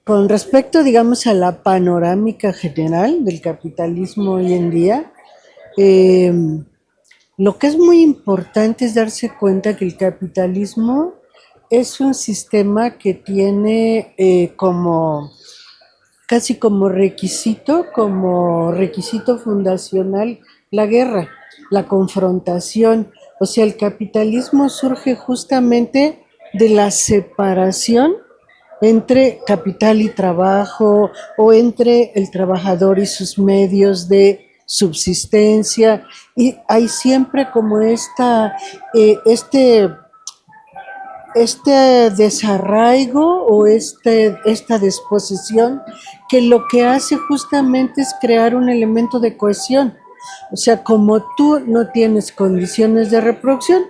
Con respecto, digamos, a la panorámica general del capitalismo hoy en día, eh, lo que es muy importante es darse cuenta que el capitalismo es un sistema que tiene como requisito fundacional la guerra, la confrontación. O sea, el capitalismo surge justamente de la separación entre capital y trabajo o entre el trabajador y sus medios de subsistencia, y hay siempre como este desarraigo o esta disposición que lo que hace justamente es crear un elemento de cohesión. O sea, como tú no tienes condiciones de reproducción,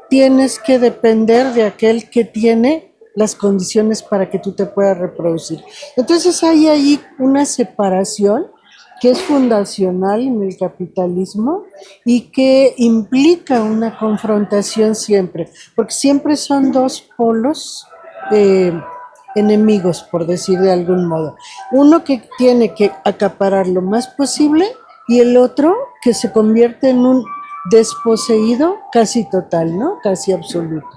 tienes que depender de aquel que tiene las condiciones para que tú te puedas reproducir. Entonces hay ahí una separación que es fundacional en el capitalismo y que implica una confrontación siempre, porque siempre son dos polos eh, enemigos, por decir de algún modo. Uno que tiene que acaparar lo más posible y el otro que se convierte en un desposeído casi total, ¿no? Casi absoluto.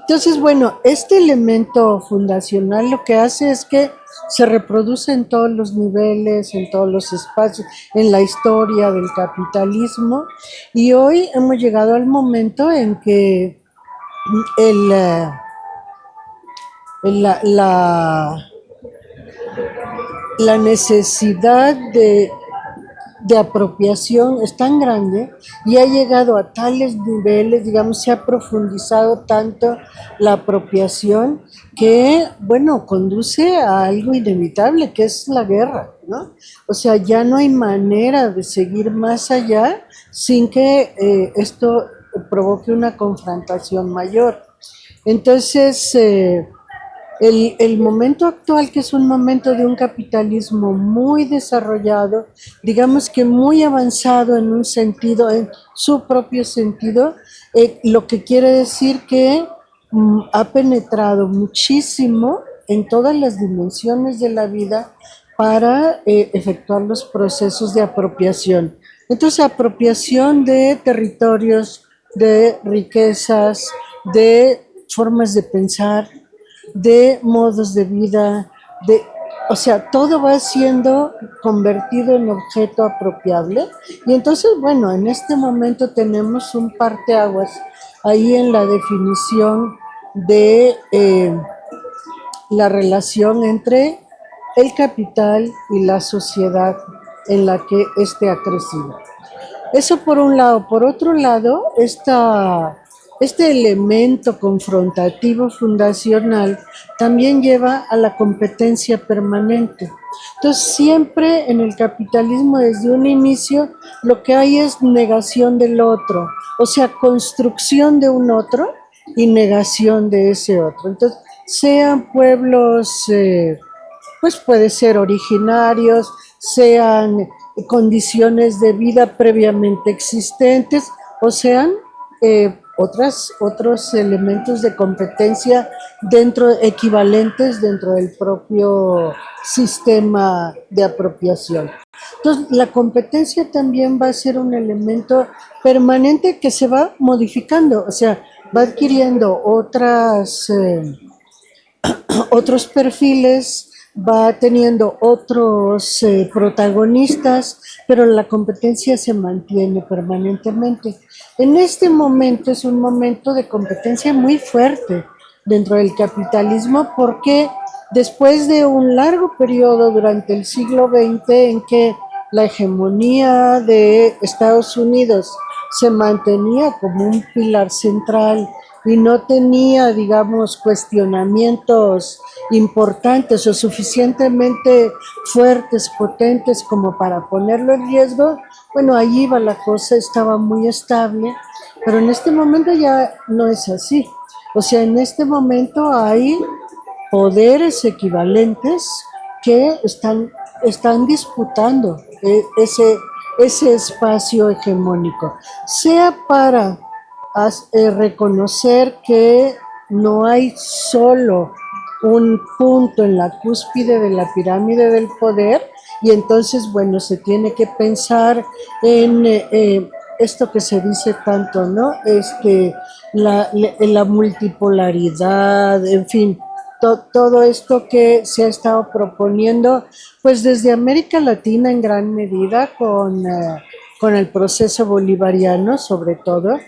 Entonces, bueno, este elemento fundacional lo que hace es que se reproduce en todos los niveles, en todos los espacios, en la historia del capitalismo, y hoy hemos llegado al momento en que el, eh, la, la, la necesidad de apropiación es tan grande y ha llegado a tales niveles, digamos, se ha profundizado tanto la apropiación que, bueno, conduce a algo inevitable, que es la guerra, ¿no? O sea, ya no hay manera de seguir más allá sin que esto provoque una confrontación mayor. Entonces, el momento actual, que es un momento de un capitalismo muy desarrollado, digamos que muy avanzado en un sentido, en su propio sentido, lo que quiere decir que ha penetrado muchísimo en todas las dimensiones de la vida para efectuar los procesos de apropiación. Entonces, apropiación de territorios, de riquezas, de formas de pensar, de modos de vida, o sea, todo va siendo convertido en objeto apropiable. Y entonces, bueno, en este momento tenemos un parteaguas ahí en la definición de la relación entre el capital y la sociedad en la que éste ha crecido. Eso por un lado. Por otro lado, este elemento confrontativo fundacional también lleva a la competencia permanente. Entonces, siempre en el capitalismo, desde un inicio, lo que hay es negación del otro, o sea, construcción de un otro y negación de ese otro. Entonces, sean pueblos, pues puede ser originarios, sean condiciones de vida previamente existentes, o sean otros elementos de competencia equivalentes dentro del propio sistema de apropiación. Entonces, la competencia también va a ser un elemento permanente que se va modificando, o sea, va adquiriendo otros perfiles, va teniendo otros protagonistas, pero la competencia se mantiene permanentemente. En este momento es un momento de competencia muy fuerte dentro del capitalismo, porque después de un largo periodo durante el siglo XX en que la hegemonía de Estados Unidos se mantenía como un pilar central y no tenía, digamos, cuestionamientos importantes o suficientemente fuertes, potentes como para ponerlo en riesgo, bueno, ahí iba la cosa, estaba muy estable, pero en este momento ya no es así. O sea, en este momento hay poderes equivalentes que están disputando ese espacio hegemónico, sea para reconocer que no hay solo un punto en la cúspide de la pirámide del poder y entonces, bueno, se tiene que pensar en esto que se dice tanto, ¿no? La multipolaridad, en fin, todo esto que se ha estado proponiendo, pues desde América Latina en gran medida con el proceso bolivariano sobre todo,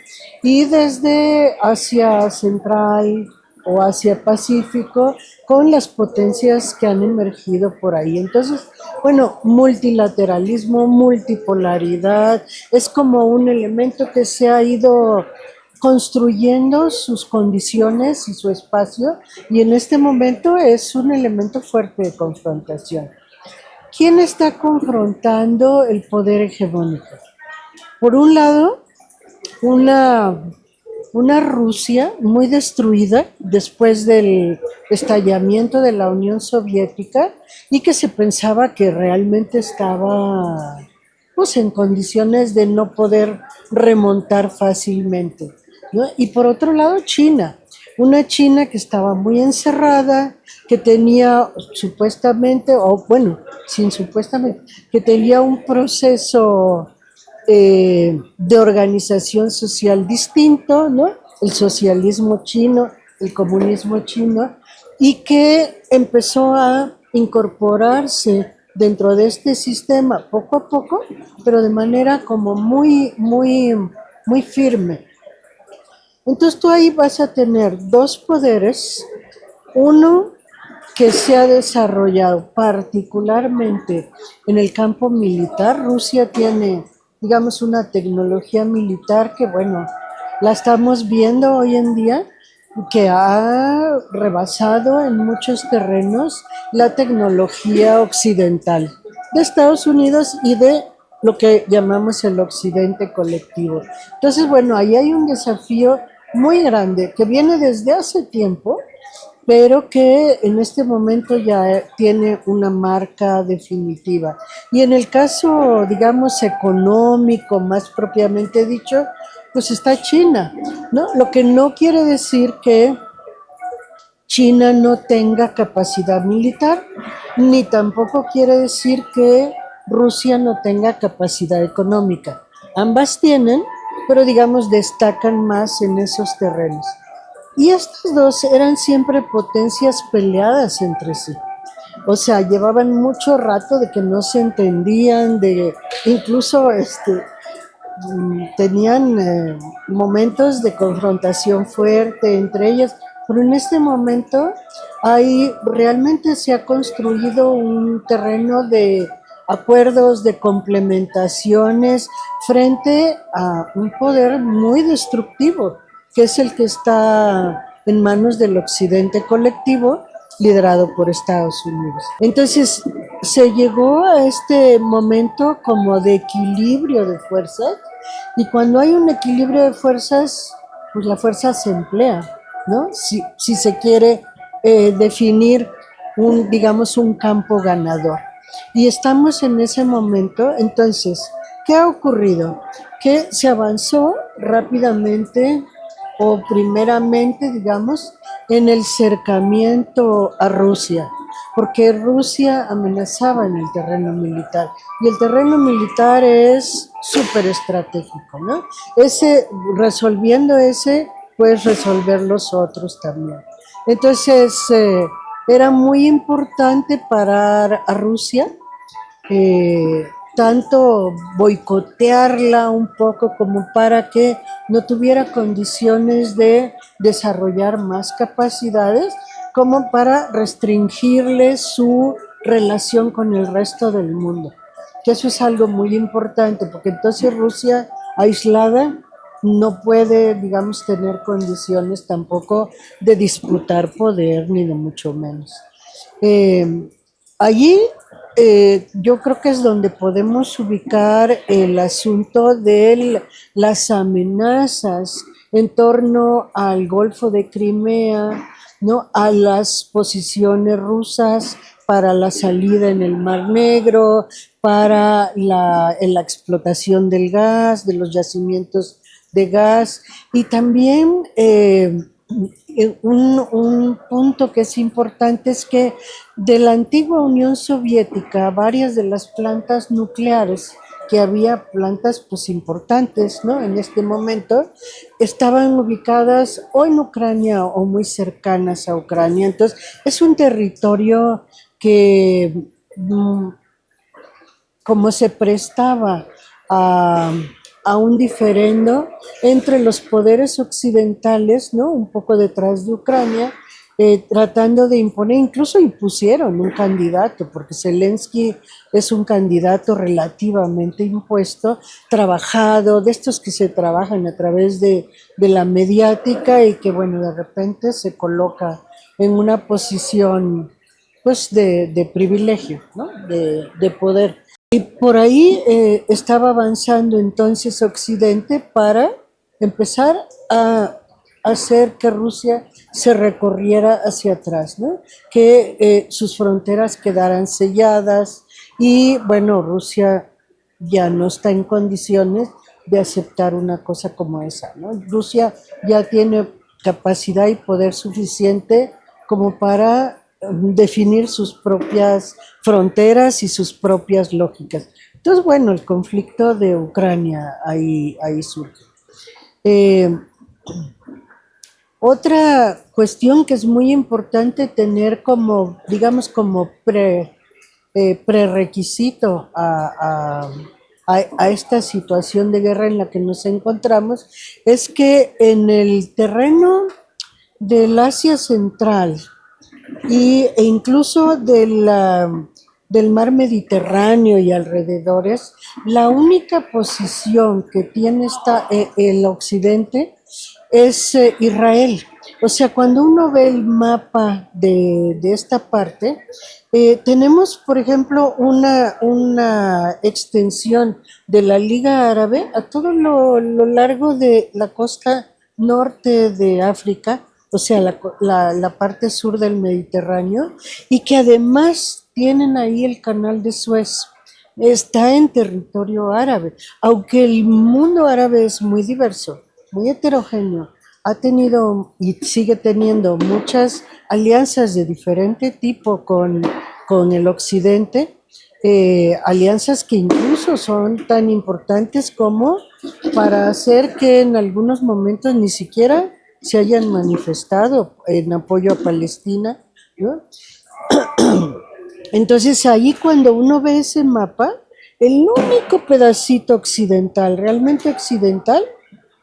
y desde Asia Central o Asia Pacífico con las potencias que han emergido por ahí. Entonces, bueno, multilateralismo, multipolaridad, es como un elemento que se ha ido construyendo sus condiciones y su espacio y en este momento es un elemento fuerte de confrontación. ¿Quién está confrontando el poder hegemónico? Por un lado, una, una Rusia muy destruida después del estallamiento de la Unión Soviética y que se pensaba que realmente estaba pues, en condiciones de no poder remontar fácilmente, ¿no? Y por otro lado, China, una China que estaba muy encerrada, que tenía supuestamente, o bueno, sin supuestamente, que tenía un proceso de organización social distinto, ¿no? El socialismo chino, el comunismo chino, y que empezó a incorporarse dentro de este sistema poco a poco, pero de manera como muy firme. Entonces tú ahí vas a tener dos poderes, uno que se ha desarrollado particularmente en el campo militar. Rusia tiene, digamos, una tecnología militar que, bueno, la estamos viendo hoy en día, que ha rebasado en muchos terrenos la tecnología occidental de Estados Unidos y de lo que llamamos el occidente colectivo. Entonces, bueno, ahí hay un desafío muy grande que viene desde hace tiempo, pero que en este momento ya tiene una marca definitiva. Y en el caso, digamos, económico, más propiamente dicho, pues está China, ¿no? Lo que no quiere decir que China no tenga capacidad militar, ni tampoco quiere decir que Rusia no tenga capacidad económica. Ambas tienen, pero digamos destacan más en esos terrenos. Y estas dos eran siempre potencias peleadas entre sí. O sea, llevaban mucho rato de que no se entendían, de incluso tenían momentos de confrontación fuerte entre ellas, pero en este momento ahí realmente se ha construido un terreno de acuerdos, de complementaciones frente a un poder muy destructivo, que es el que está en manos del occidente colectivo, liderado por Estados Unidos. Entonces, se llegó a este momento como de equilibrio de fuerzas y cuando hay un equilibrio de fuerzas, pues la fuerza se emplea, ¿no? Si se quiere definir digamos, un campo ganador. Y estamos en ese momento, entonces, ¿qué ha ocurrido? Que se avanzó rápidamente o primeramente, digamos, en el cercamiento a Rusia, porque Rusia amenazaba en el terreno militar y el terreno militar es súper estratégico, ¿no? Resolviendo ese, puedes resolver los otros también. Entonces, era muy importante parar a Rusia, tanto boicotearla un poco como para que no tuviera condiciones de desarrollar más capacidades, como para restringirle su relación con el resto del mundo. Que eso es algo muy importante, porque entonces Rusia aislada no puede, digamos, tener condiciones tampoco de disputar poder, ni de mucho menos. Eh, Allí yo creo que es donde podemos ubicar el asunto de las amenazas en torno al Golfo de Crimea, ¿no? A las posiciones rusas para la salida en el Mar Negro, para la explotación del gas, de los yacimientos de gas, y también un punto que es importante es que de la antigua Unión Soviética, varias de las plantas nucleares, que había plantas pues importantes, ¿no? En este momento, estaban ubicadas o en Ucrania o muy cercanas a Ucrania. Entonces, es un territorio que como se prestaba a, a un diferendo entre los poderes occidentales, ¿no? Un poco detrás de Ucrania, tratando de imponer, incluso impusieron un candidato, porque Zelensky es un candidato relativamente impuesto, trabajado, de estos que se trabajan a través de la mediática y que, bueno, de repente se coloca en una posición pues de privilegio, ¿no? De poder. Y por ahí estaba avanzando entonces Occidente para empezar a hacer que Rusia se recorriera hacia atrás, ¿no? Que sus fronteras quedaran selladas y bueno, Rusia ya no está en condiciones de aceptar una cosa como esa, ¿no? Rusia ya tiene capacidad y poder suficiente como para definir sus propias fronteras y sus propias lógicas. Entonces, bueno, el conflicto de Ucrania ahí surge. Eh, Otra cuestión que es muy importante tener como, digamos, como prerequisito a esta situación de guerra en la que nos encontramos es que en el terreno del Asia Central e incluso del mar Mediterráneo y alrededores, la única posición que tiene el occidente es Israel. O sea, cuando uno ve el mapa de esta parte, tenemos, por ejemplo, una extensión de la Liga Árabe a todo lo largo de la costa norte de África, o sea, la parte sur del Mediterráneo, y que además tienen ahí el canal de Suez. Está en territorio árabe, aunque el mundo árabe es muy diverso, muy heterogéneo, ha tenido y sigue teniendo muchas alianzas de diferente tipo con el occidente, alianzas que incluso son tan importantes como para hacer que en algunos momentos ni siquiera se hayan manifestado en apoyo a Palestina, ¿no? Entonces ahí cuando uno ve ese mapa, el único pedacito occidental, realmente occidental,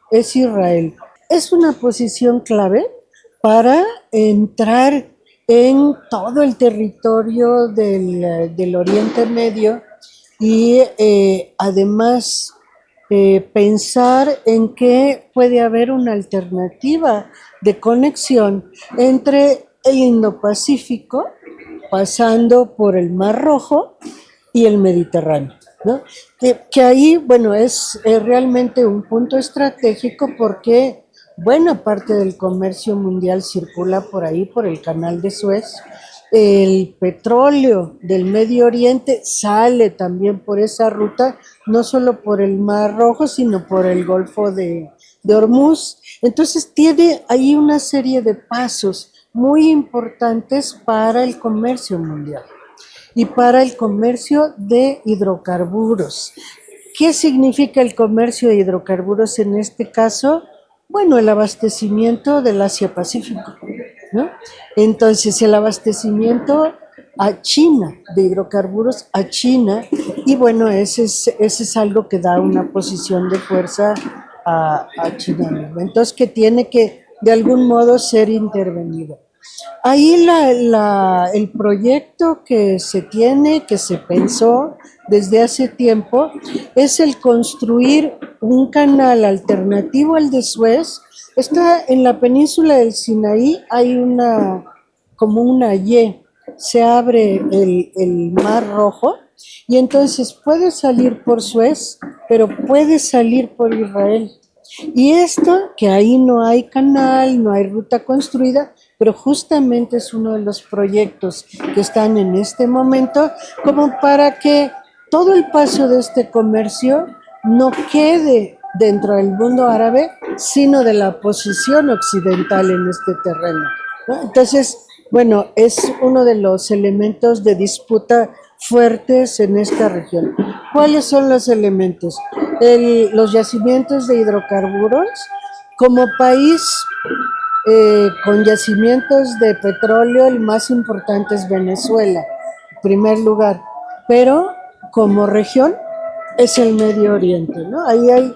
es Israel. Es una posición clave para entrar en todo el territorio del Oriente Medio y además pensar en que puede haber una alternativa de conexión entre el Indo-Pacífico, pasando por el Mar Rojo y el Mediterráneo, ¿no? Que ahí, bueno, es realmente un punto estratégico porque buena parte del comercio mundial circula por ahí, por el canal de Suez. El petróleo del Medio Oriente sale también por esa ruta, no solo por el Mar Rojo, sino por el Golfo de Hormuz. Entonces tiene ahí una serie de pasos muy importantes para el comercio mundial y para el comercio de hidrocarburos. ¿Qué significa el comercio de hidrocarburos en este caso? Bueno, el abastecimiento del Asia-Pacífico, ¿no? Entonces, el abastecimiento a China, de hidrocarburos a China, y bueno, ese es algo que da una posición de fuerza a China misma. Entonces, que tiene que de algún modo ser intervenido. Ahí el proyecto que se tiene, que se pensó desde hace tiempo, es el construir un canal alternativo al de Suez. Está en la península del Sinaí, hay como una Y, se abre el Mar Rojo y entonces puede salir por Suez, pero puede salir por Israel. Y esto, que ahí no hay canal, no hay ruta construida, pero justamente es uno de los proyectos que están en este momento, como para que todo el paso de este comercio no quede dentro del mundo árabe, sino de la posición occidental en este terreno, ¿no? Entonces, bueno, es uno de los elementos de disputa fuertes en esta región. ¿Cuáles son los elementos? Los yacimientos de hidrocarburos. Como país con yacimientos de petróleo, el más importante es Venezuela, en primer lugar, pero como región es el Medio Oriente, ¿no? Ahí hay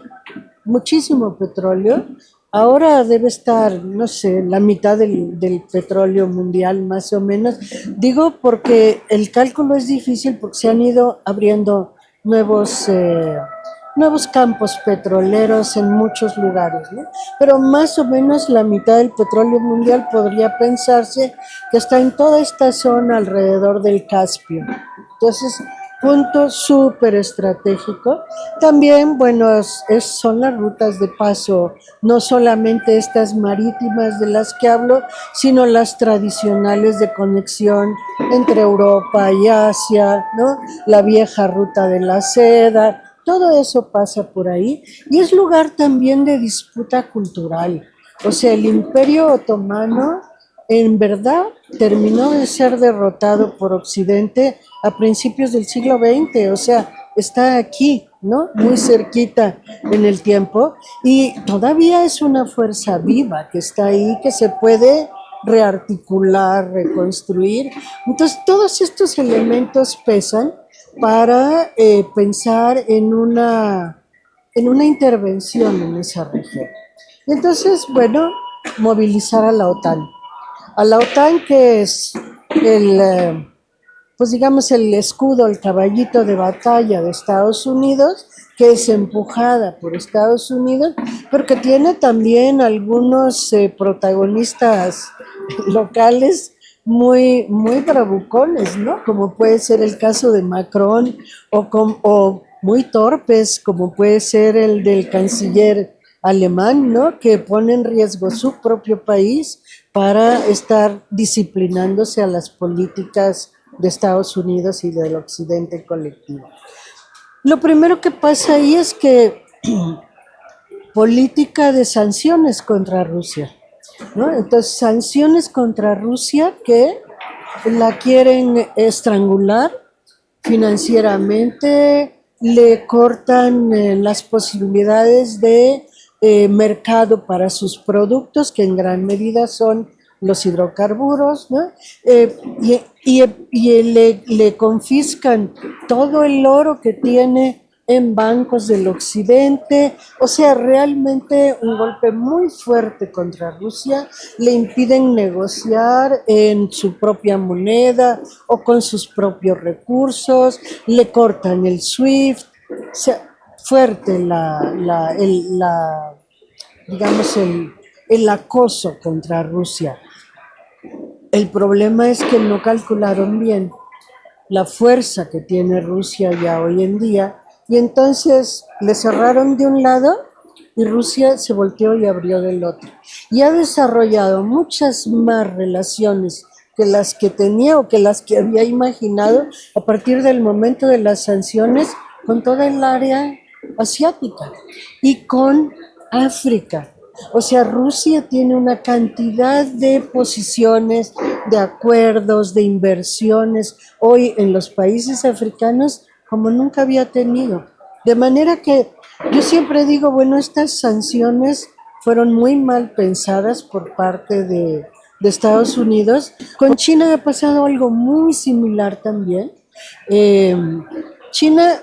muchísimo petróleo. Ahora debe estar, no sé, la mitad del petróleo mundial más o menos. Digo porque el cálculo es difícil porque se han ido abriendo nuevos, nuevos campos petroleros en muchos lugares, ¿no? Pero más o menos la mitad del petróleo mundial podría pensarse que está en toda esta zona alrededor del Caspio. Entonces, punto súper estratégico. También, bueno, son las rutas de paso, no solamente estas marítimas de las que hablo, sino las tradicionales de conexión entre Europa y Asia, ¿no? La vieja ruta de la seda, todo eso pasa por ahí y es lugar también de disputa cultural. O sea, el Imperio Otomano en verdad terminó de ser derrotado por Occidente a principios del siglo XX, o sea, está aquí, ¿no? Muy cerquita en el tiempo y todavía es una fuerza viva que está ahí, que se puede rearticular, reconstruir. Entonces, todos estos elementos pesan para pensar en una intervención en esa región. Entonces, bueno, movilizar a la OTAN. A la OTAN, que es pues digamos, el escudo, el caballito de batalla de Estados Unidos, que es empujada por Estados Unidos, pero que tiene también algunos protagonistas locales muy bravucones, ¿no? Como puede ser el caso de Macron, o muy torpes, como puede ser el del canciller alemán, ¿no? Que pone en riesgo su propio país para estar disciplinándose a las políticas de Estados Unidos y del occidente colectivo. Lo primero que pasa ahí es que política de sanciones contra Rusia, ¿no? Entonces, sanciones contra Rusia que la quieren estrangular financieramente, le cortan las posibilidades de mercado para sus productos, que en gran medida son los hidrocarburos, ¿no? Le confiscan todo el oro que tiene en bancos del occidente, o sea, realmente un golpe muy fuerte contra Rusia, le impiden negociar en su propia moneda o con sus propios recursos, le cortan el SWIFT, o sea, fuerte digamos, el acoso contra Rusia. El problema es que no calcularon bien la fuerza que tiene Rusia ya hoy en día y entonces le cerraron de un lado y Rusia se volteó y abrió del otro. Y ha desarrollado muchas más relaciones que las que tenía o que las que había imaginado a partir del momento de las sanciones con toda el área asiática y con África. O sea, Rusia tiene una cantidad de posiciones, de acuerdos, de inversiones hoy en los países africanos como nunca había tenido. De manera que yo siempre digo, bueno, estas sanciones fueron muy mal pensadas por parte de Estados Unidos. Con China ha pasado algo muy similar también. Eh, China,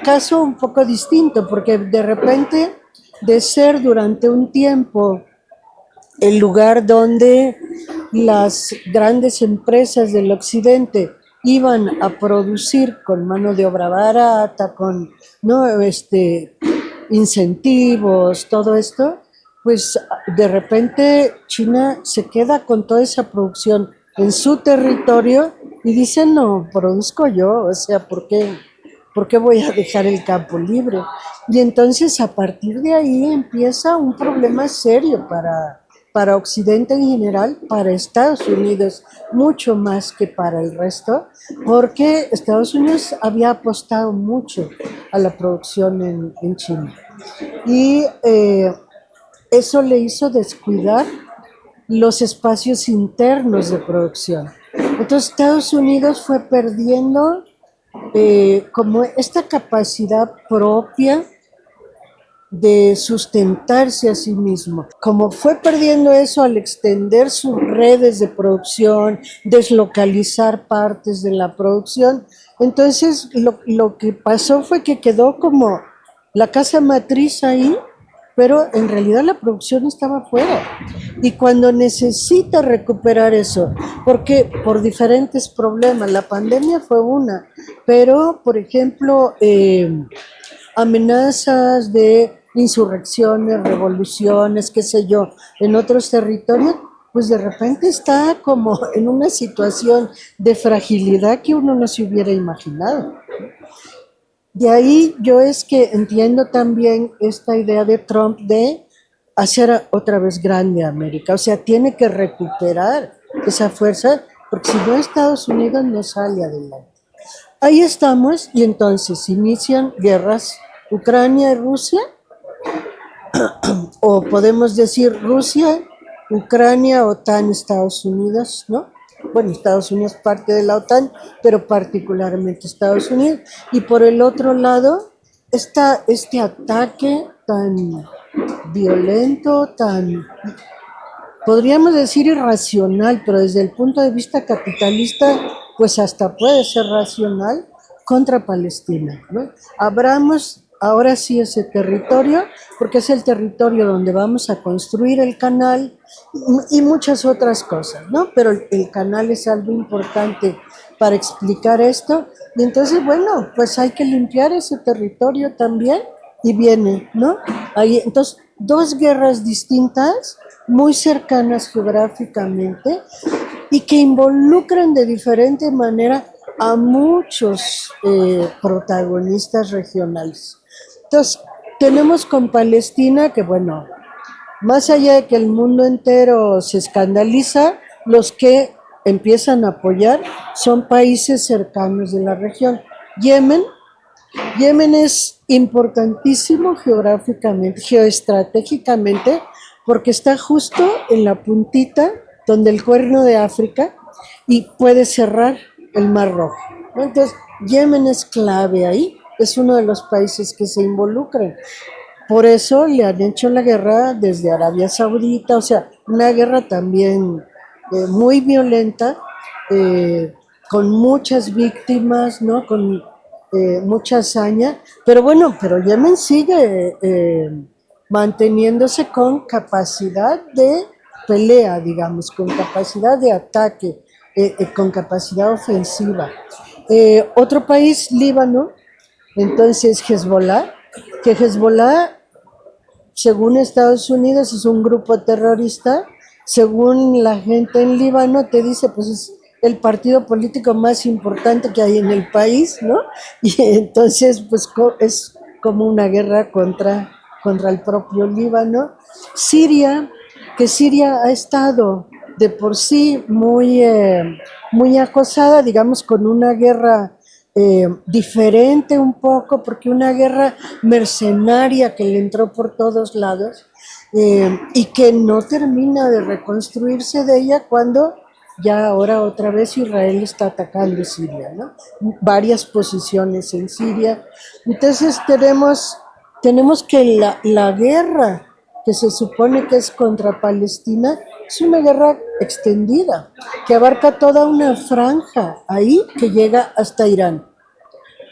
caso un poco distinto, porque de repente de ser durante un tiempo el lugar donde las grandes empresas del occidente iban a producir con mano de obra barata, con ¿no? Incentivos, todo esto, pues de repente China se queda con toda esa producción en su territorio y dice, no, produzco yo, o sea, ¿por qué voy a dejar el campo libre? Y entonces a partir de ahí empieza un problema serio para Occidente en general, para Estados Unidos mucho más que para el resto, porque Estados Unidos había apostado mucho a la producción en China. Y eso le hizo descuidar los espacios internos de producción. Entonces Estados Unidos fue perdiendo como esta capacidad propia de sustentarse a sí mismo. Como fue perdiendo eso al extender sus redes de producción, deslocalizar partes de la producción, entonces lo que pasó fue que quedó como la casa matriz ahí, pero en realidad la producción estaba fuera. Y cuando necesita recuperar eso, porque por diferentes problemas, la pandemia fue una, pero por ejemplo, amenazas de insurrecciones, revoluciones, qué sé yo, en otros territorios, pues de repente está como en una situación de fragilidad que uno no se hubiera imaginado. De ahí yo es que entiendo también esta idea de Trump de hacer otra vez grande América, o sea, tiene que recuperar esa fuerza, porque si no Estados Unidos no sale adelante. Ahí estamos y entonces inician guerras Ucrania y Rusia, o podemos decir Rusia, Ucrania, OTAN, Estados Unidos, ¿no? Bueno, Estados Unidos es parte de la OTAN, pero particularmente Estados Unidos. Y por el otro lado está este ataque tan violento, tan, podríamos decir irracional, pero desde el punto de vista capitalista, pues hasta puede ser racional, contra Palestina, ¿no? Abramos ahora sí ese territorio, porque es el territorio donde vamos a construir el canal y muchas otras cosas, ¿no? Pero el canal es algo importante para explicar esto, y entonces, bueno, pues hay que limpiar ese territorio también, y viene, ¿no? Ahí, entonces, dos guerras distintas, muy cercanas geográficamente, y que involucran de diferente manera a muchos protagonistas regionales. Entonces, tenemos con Palestina que, bueno, más allá de que el mundo entero se escandaliza, los que empiezan a apoyar son países cercanos de la región. Yemen, Yemen es importantísimo geográficamente, geoestratégicamente, porque está justo en la puntita donde el Cuerno de África y puede cerrar el Mar Rojo, ¿no? Entonces, Yemen es clave ahí, es uno de los países que se involucran. Por eso le han hecho la guerra desde Arabia Saudita, o sea, una guerra también muy violenta, eh, con muchas víctimas, ¿no? Con mucha hazaña, pero bueno, pero Yemen sigue manteniéndose con capacidad de pelea, digamos, con capacidad de ataque, con capacidad ofensiva. Otro país, Líbano, entonces Hezbollah, que Hezbollah, según Estados Unidos, es un grupo terrorista, según la gente en Líbano, te dice, pues es el partido político más importante que hay en el país, ¿no? Y entonces, pues es como una guerra contra el propio Líbano. Siria, que Siria ha estado de por sí muy acosada, digamos, con una guerra diferente un poco, porque una guerra mercenaria que le entró por todos lados y que no termina de reconstruirse de ella cuando ya ahora otra vez Israel está atacando Siria, ¿no? Varias posiciones en Siria. Entonces tenemos que la guerra que se supone que es contra Palestina es una guerra extendida, que abarca toda una franja ahí que llega hasta Irán.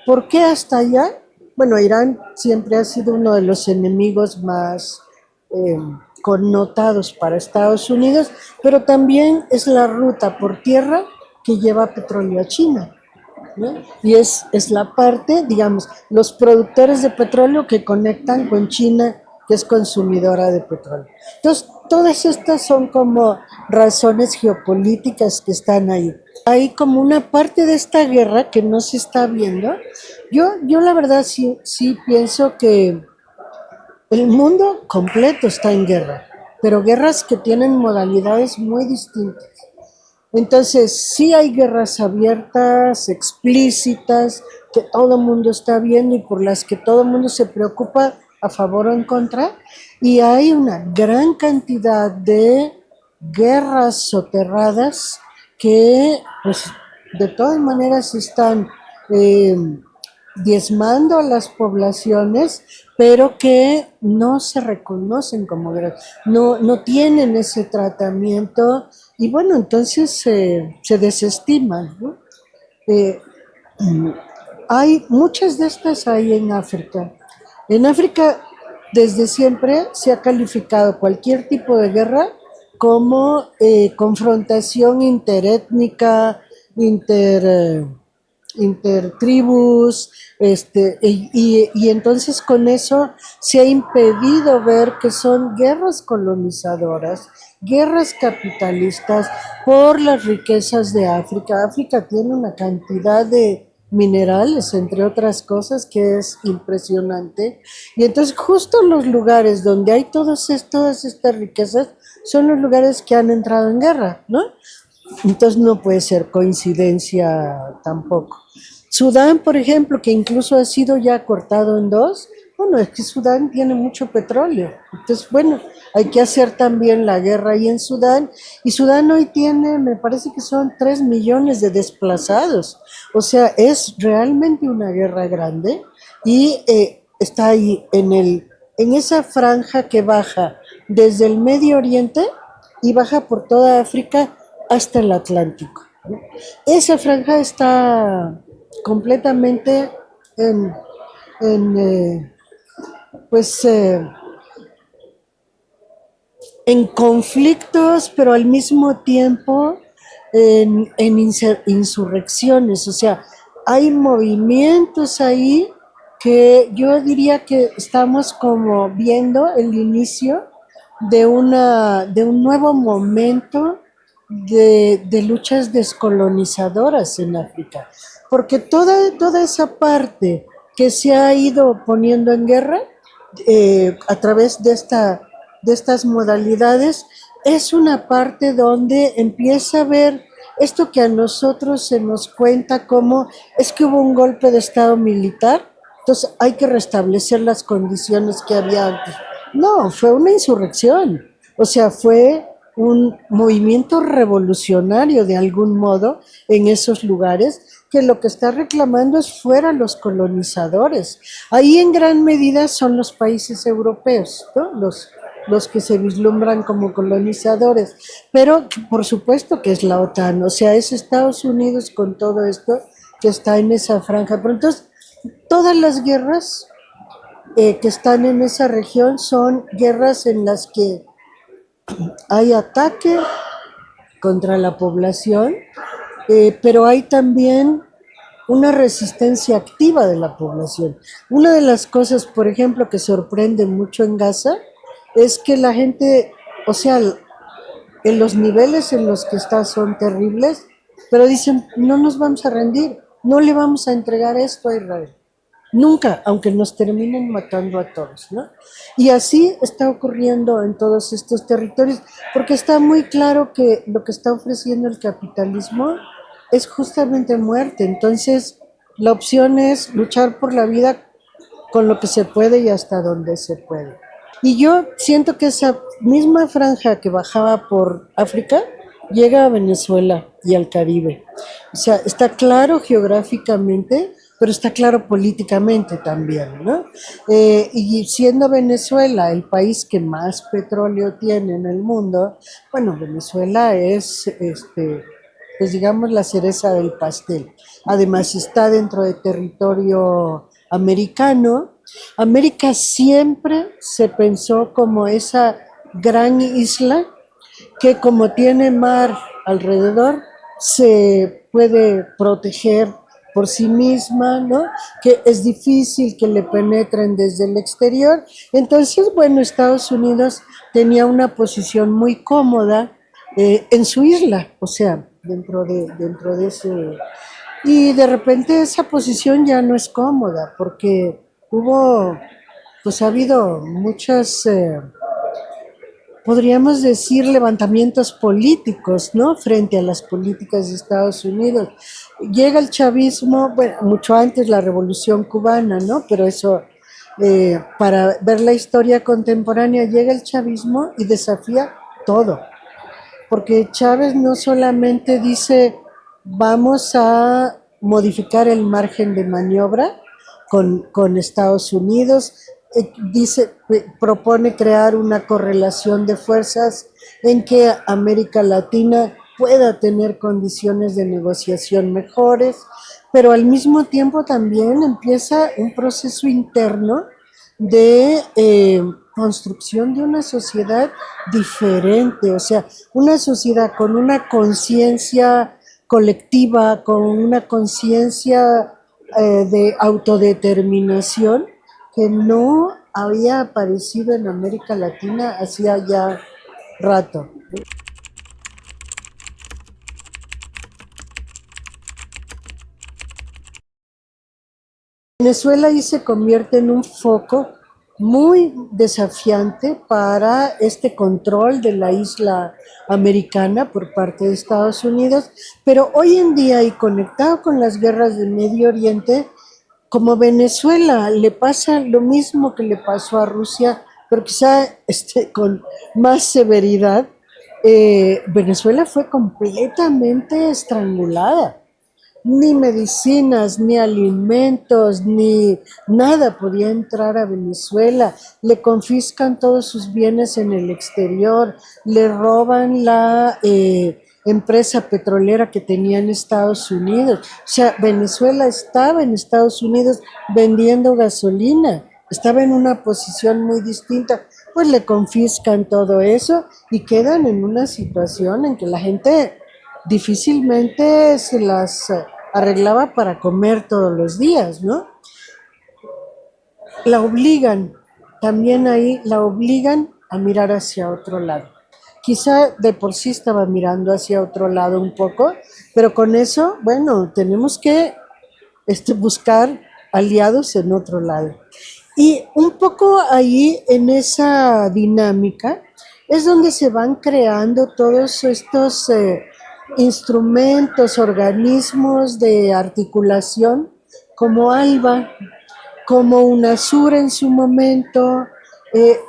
¿Por qué hasta allá? Bueno, Irán siempre ha sido uno de los enemigos más eh, connotados para Estados Unidos, pero también es la ruta por tierra que lleva petróleo a China, ¿no? Y es la parte, digamos, los productores de petróleo que conectan con China, que es consumidora de petróleo. Entonces, todas estas son como razones geopolíticas que están ahí. Hay como una parte de esta guerra que no se está viendo. Yo la verdad sí pienso que el mundo completo está en guerra. pero guerras que tienen modalidades muy distintas. Entonces, sí hay guerras abiertas, explícitas, que todo el mundo está viendo y por las que todo el mundo se preocupa a favor o en contra, y hay una gran cantidad de guerras soterradas que, pues, de todas maneras están eh, diezmando a las poblaciones, pero que no se reconocen como guerras, no tienen ese tratamiento y bueno, entonces se desestiman, ¿no? Eh, hay muchas de estas hay en África. En África, desde siempre se ha calificado cualquier tipo de guerra como confrontación interétnica, intertribus, y entonces con eso se ha impedido ver que son guerras colonizadoras, guerras capitalistas por las riquezas de África. África tiene una cantidad de minerales, entre otras cosas, que es impresionante. Y entonces justo los lugares donde hay todas estas riquezas son los lugares que han entrado en guerra, ¿no? Entonces no puede ser coincidencia tampoco. Sudán, por ejemplo, que incluso ha sido ya cortado en dos, bueno, es que Sudán tiene mucho petróleo. Entonces, bueno, hay que hacer también la guerra ahí en Sudán. Y Sudán hoy tiene, me parece que son 3 millones de desplazados. O sea, es realmente una guerra grande y está ahí en esa franja que baja desde el Medio Oriente y baja por toda África hasta el Atlántico. Esa franja está completamente en, en pues, en conflictos, pero al mismo tiempo en insurrecciones. O sea, hay movimientos ahí que yo diría que estamos como viendo el inicio de un nuevo momento de luchas descolonizadoras en África. Porque toda esa parte que se ha ido poniendo en guerra a través de estas modalidades, es una parte donde empieza a ver esto que a nosotros se nos cuenta como es que hubo un golpe de Estado militar, entonces hay que restablecer las condiciones que había antes. No, fue una insurrección, o sea, fue un movimiento revolucionario de algún modo en esos lugares que lo que está reclamando es fuera los colonizadores. Ahí en gran medida son los países europeos, ¿no? Los que se vislumbran como colonizadores, pero por supuesto que es la OTAN, o sea, es Estados Unidos con todo esto que está en esa franja. Pero entonces, todas las guerras que están en esa región son guerras en las que hay ataque contra la población, pero hay también una resistencia activa de la población. Una de las cosas, por ejemplo, que sorprende mucho en Gaza es que la gente, o sea, en los niveles en los que está son terribles, pero dicen, no nos vamos a rendir, no le vamos a entregar esto a Israel. Nunca, aunque nos terminen matando a todos, ¿no? Y así está ocurriendo en todos estos territorios, porque está muy claro que lo que está ofreciendo el capitalismo es justamente muerte. Entonces, la opción es luchar por la vida con lo que se puede y hasta donde se puede. Y yo siento que esa misma franja que bajaba por África llega a Venezuela y al Caribe. O sea, está claro geográficamente, pero está claro políticamente también, ¿no? Y siendo Venezuela el país que más petróleo tiene en el mundo, bueno, Venezuela es, pues digamos, la cereza del pastel. Además está dentro de territorio americano. América siempre se pensó como esa gran isla que como tiene mar alrededor, se puede proteger por sí misma, ¿no? Que es difícil que le penetren desde el exterior. Entonces, bueno, Estados Unidos tenía una posición muy cómoda en su isla, o sea, dentro de ese... Y de repente esa posición ya no es cómoda, porque hubo, pues ha habido muchas podríamos decir, levantamientos políticos, ¿no? Frente a las políticas de Estados Unidos. Llega el chavismo, bueno, mucho antes la Revolución Cubana, ¿no? Pero eso, para ver la historia contemporánea, llega el chavismo y desafía todo. Porque Chávez no solamente dice, vamos a modificar el margen de maniobra con Estados Unidos, propone crear una correlación de fuerzas en que América Latina pueda tener condiciones de negociación mejores, pero al mismo tiempo también empieza un proceso interno de construcción de una sociedad diferente, o sea, una sociedad con una conciencia colectiva, con una conciencia de autodeterminación que no había aparecido en América Latina hacía ya rato. Venezuela ahí se convierte en un foco muy desafiante para este control de la isla americana por parte de Estados Unidos, pero hoy en día y conectado con las guerras del Medio Oriente, como Venezuela le pasa lo mismo que le pasó a Rusia, pero quizá con más severidad, Venezuela fue completamente estrangulada. Ni medicinas, ni alimentos, ni nada podía entrar a Venezuela. Le confiscan todos sus bienes en el exterior, le roban la empresa petrolera que tenía en Estados Unidos. O sea, Venezuela estaba en Estados Unidos vendiendo gasolina, estaba en una posición muy distinta. Pues le confiscan todo eso y quedan en una situación en que la gente difícilmente se las arreglaba para comer todos los días, ¿no? La obligan, también ahí la obligan a mirar hacia otro lado. Quizá de por sí estaba mirando hacia otro lado un poco, pero con eso, bueno, tenemos que buscar aliados en otro lado. Y un poco ahí en esa dinámica es donde se van creando todos estos instrumentos, organismos de articulación como ALBA, como UNASUR en su momento,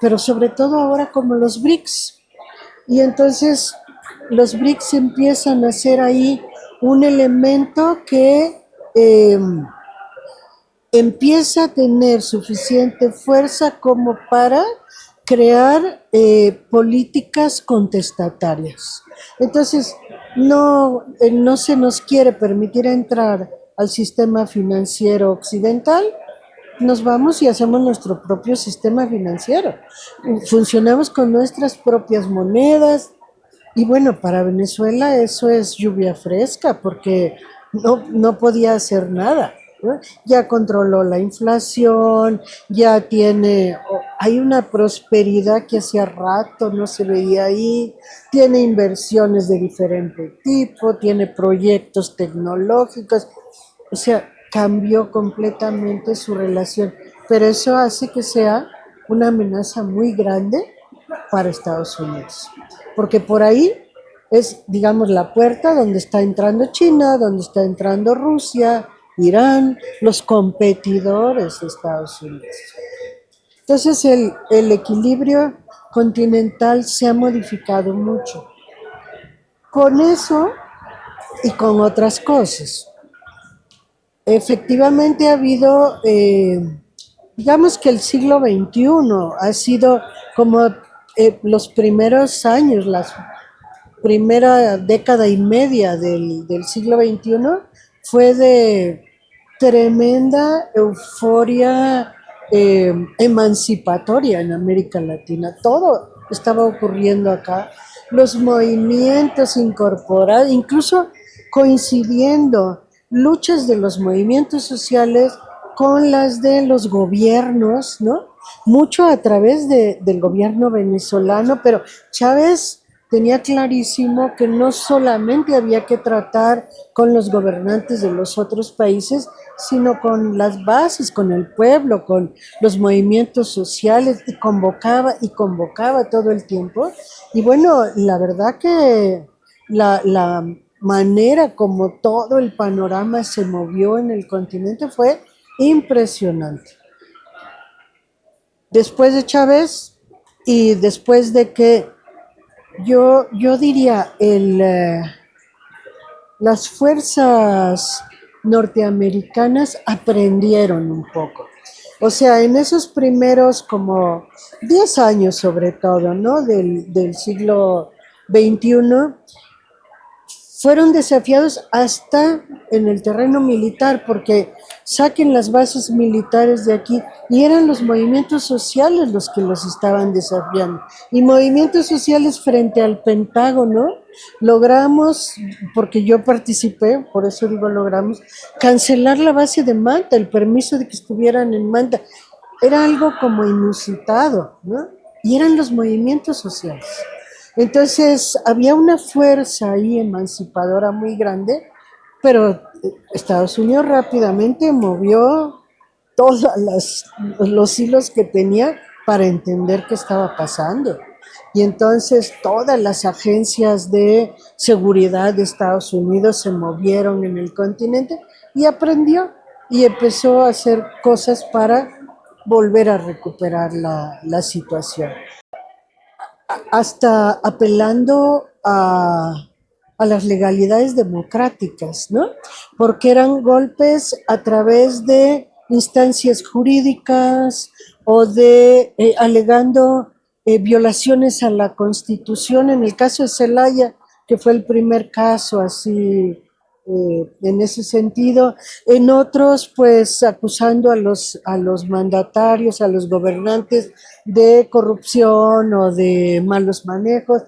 pero sobre todo ahora como los BRICS. Y entonces los BRICS empiezan a ser ahí un elemento que empieza a tener suficiente fuerza como para crear políticas contestatarias. Entonces, no se nos quiere permitir entrar al sistema financiero occidental, nos vamos y hacemos nuestro propio sistema financiero. Funcionamos con nuestras propias monedas y bueno, para Venezuela eso es lluvia fresca porque no podía hacer nada, ¿no? Ya controló la inflación, ya hay una prosperidad que hacía rato no se veía ahí, tiene inversiones de diferente tipo, tiene proyectos tecnológicos, o sea, cambió completamente su relación, pero eso hace que sea una amenaza muy grande para Estados Unidos, porque por ahí es, digamos, la puerta donde está entrando China, donde está entrando Rusia, Irán, los competidores de Estados Unidos. Entonces el equilibrio continental se ha modificado mucho. Con eso y con otras cosas. Efectivamente ha habido, digamos que el siglo XXI ha sido como los primeros años, la primera década y media del siglo XXI fue de tremenda euforia emancipatoria en América Latina. Todo estaba ocurriendo acá. Los movimientos incorporados, incluso coincidiendo luchas de los movimientos sociales con las de los gobiernos, ¿no? Mucho a través del gobierno venezolano, pero Chávez tenía clarísimo que no solamente había que tratar con los gobernantes de los otros países, sino con las bases, con el pueblo, con los movimientos sociales, y convocaba todo el tiempo. Y bueno, la verdad que la manera como todo el panorama se movió en el continente fue impresionante. Después de Chávez y después de que yo diría las fuerzas norteamericanas aprendieron un poco. O sea, en esos primeros como 10 años sobre todo, ¿no? Del siglo XXI, fueron desafiados hasta en el terreno militar, porque saquen las bases militares de aquí, y eran los movimientos sociales los que los estaban desafiando. Y movimientos sociales frente al Pentágono, logramos, porque yo participé, por eso digo logramos, cancelar la base de Manta, el permiso de que estuvieran en Manta. Era algo como inusitado, ¿no? Y eran los movimientos sociales. Entonces había una fuerza ahí emancipadora muy grande, pero Estados Unidos rápidamente movió todos los hilos que tenía para entender qué estaba pasando. Y entonces todas las agencias de seguridad de Estados Unidos se movieron en el continente y aprendió y empezó a hacer cosas para volver a recuperar la situación, hasta apelando a las legalidades democráticas, ¿no? Porque eran golpes a través de instancias jurídicas o de alegando violaciones a la Constitución. En el caso de Zelaya, que fue el primer caso así en ese sentido. En otros, pues acusando a los mandatarios, a los gobernantes de corrupción o de malos manejos.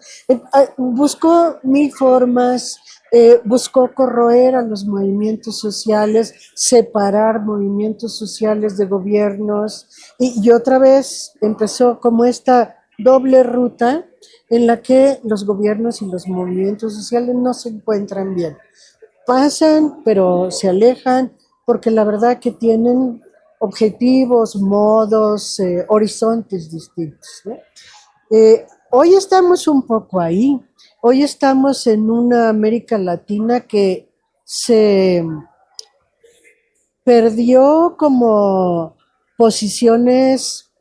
Buscó mil formas, buscó corroer a los movimientos sociales, separar movimientos sociales de gobiernos, y otra vez empezó como esta doble ruta en la que los gobiernos y los movimientos sociales no se encuentran bien. Pasan, pero se alejan, porque la verdad que tienen objetivos, modos, horizontes distintos, ¿no? Hoy estamos un poco ahí, hoy estamos en una América Latina que se perdió como posiciones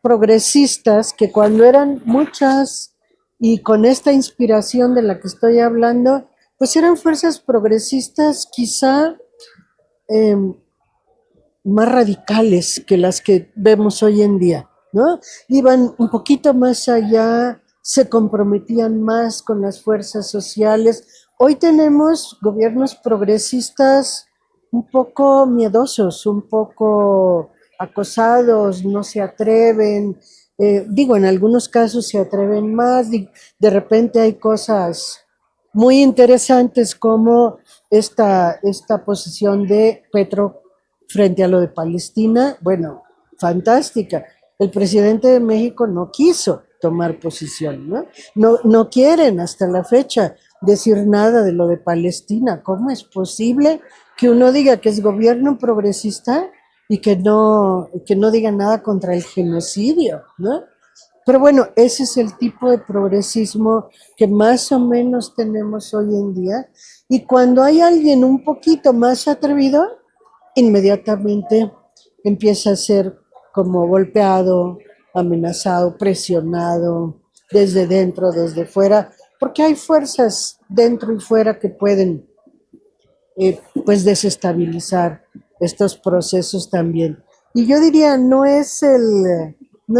progresistas, que cuando eran muchas y con esta inspiración de la que estoy hablando, pues eran fuerzas progresistas quizá eh, más radicales que las que vemos hoy en día, ¿no? Iban un poquito más allá, se comprometían más con las fuerzas sociales. Hoy tenemos gobiernos progresistas un poco miedosos, un poco acosados, no se atreven, digo, en algunos casos se atreven más, de repente hay cosas muy interesantes como esta posición de Petro frente a lo de Palestina. Bueno, fantástica. El presidente de México no quiso tomar posición, ¿no? No quieren hasta la fecha decir nada de lo de Palestina. ¿Cómo es posible que uno diga que es gobierno progresista y que no diga nada contra el genocidio, ¿no? Pero bueno, ese es el tipo de progresismo que más o menos tenemos hoy en día. Y cuando hay alguien un poquito más atrevido, inmediatamente empieza a ser como golpeado, amenazado, presionado desde dentro, desde fuera, porque hay fuerzas dentro y fuera que pueden pues desestabilizar estos procesos también. Y yo diría, no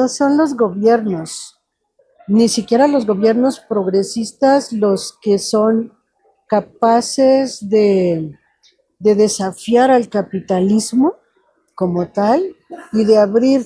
son los gobiernos, ni siquiera los gobiernos progresistas los que son capaces de desafiar al capitalismo como tal y de abrir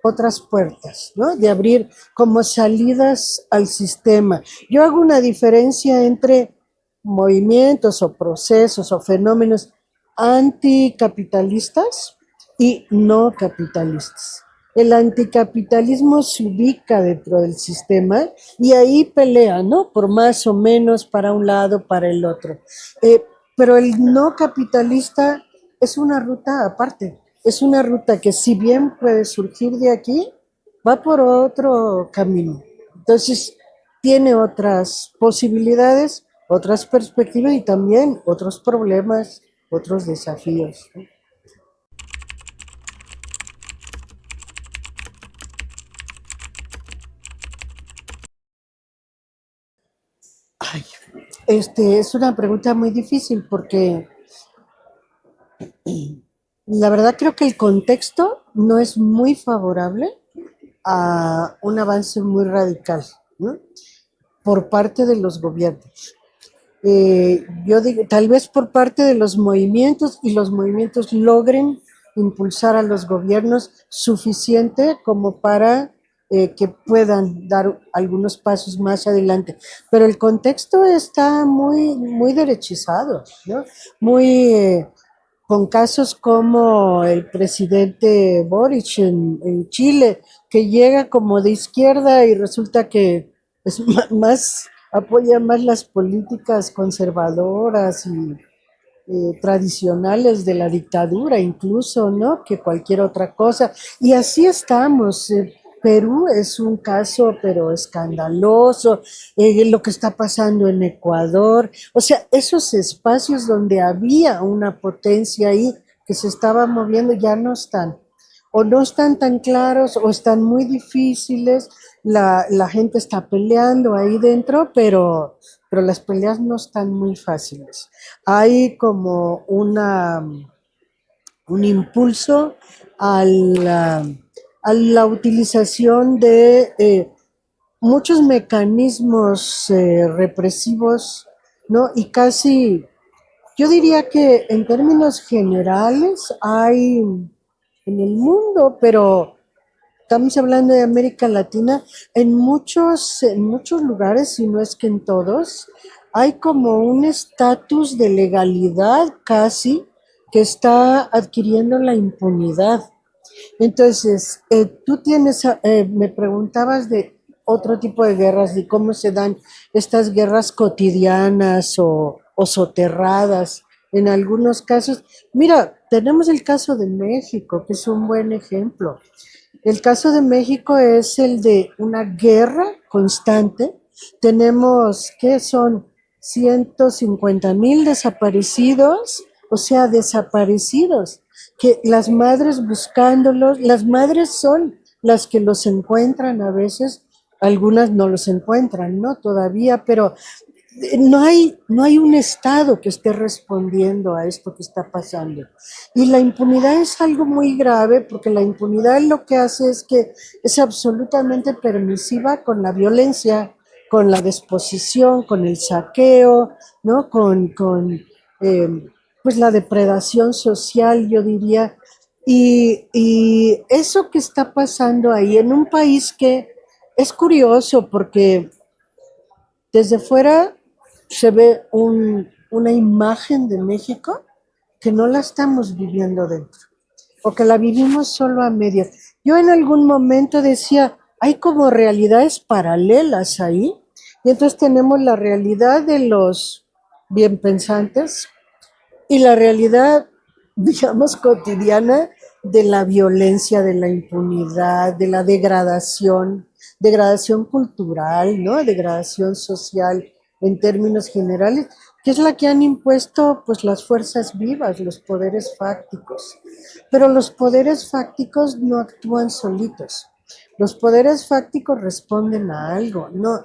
otras puertas, ¿no? De abrir como salidas al sistema. Yo hago una diferencia entre movimientos o procesos o fenómenos anticapitalistas y no capitalistas. el anticapitalismo se ubica dentro del sistema y ahí pelea, ¿no? Por más o menos para un lado, para el otro. Eh, pero el no capitalista es una ruta aparte, es una ruta que si bien puede surgir de aquí, va por otro camino. Entonces, tiene otras posibilidades, otras perspectivas y también otros problemas, otros desafíos, ¿no? Ay, es una pregunta muy difícil porque la verdad creo que el contexto no es muy favorable a un avance muy radical, ¿no? Por parte de los gobiernos. Yo digo, tal vez por parte de los movimientos y los movimientos logren impulsar a los gobiernos suficiente como para que puedan dar algunos pasos más adelante. Pero el contexto está muy derechizado, ¿no? Muy, con casos como el presidente Boric en Chile, que llega como de izquierda y resulta que es más, apoya más las políticas conservadoras y tradicionales de la dictadura, incluso, ¿no? Que cualquier otra cosa. Y así estamos. Perú es un caso, pero escandaloso, lo que está pasando en Ecuador, o sea, esos espacios donde había una potencia ahí que se estaba moviendo ya no están, o no están tan claros, o están muy difíciles, la gente está peleando ahí dentro, pero las peleas no están muy fáciles. Hay como un impulso a la utilización de muchos mecanismos represivos, ¿no? Y casi, yo diría que en términos generales hay en el mundo, pero estamos hablando de América Latina, en muchos lugares, si no es que en todos, hay como un estatus de legalidad casi que está adquiriendo la impunidad. Entonces, tú tienes, me preguntabas de otro tipo de guerras, de cómo se dan estas guerras cotidianas o soterradas en algunos casos. Mira, tenemos el caso de México, que es un buen ejemplo. El caso de México es el de una guerra constante. Tenemos, ¿qué son? 150,000 desaparecidos, o sea, desaparecidos, que las madres buscándolos, las madres son las que los encuentran a veces, algunas no los encuentran, ¿no? Todavía, pero no hay un Estado que esté respondiendo a esto que está pasando. Y la impunidad es algo muy grave porque la impunidad lo que hace es que es absolutamente permisiva con la violencia, con la desposición, con el saqueo, ¿no? Eh, pues la depredación social, yo diría. Y eso que está pasando ahí en un país que es curioso porque desde fuera se ve una imagen de México que no la estamos viviendo dentro, o que la vivimos solo a medias. Yo en algún momento decía, hay como realidades paralelas ahí, y entonces tenemos la realidad de los bien pensantes y la realidad, digamos, cotidiana de la violencia, de la impunidad, de la degradación cultural, ¿no? Degradación social en términos generales, que es la que han impuesto pues las fuerzas vivas, los poderes fácticos. Pero los poderes fácticos no actúan solitos. Los poderes fácticos responden a algo, no,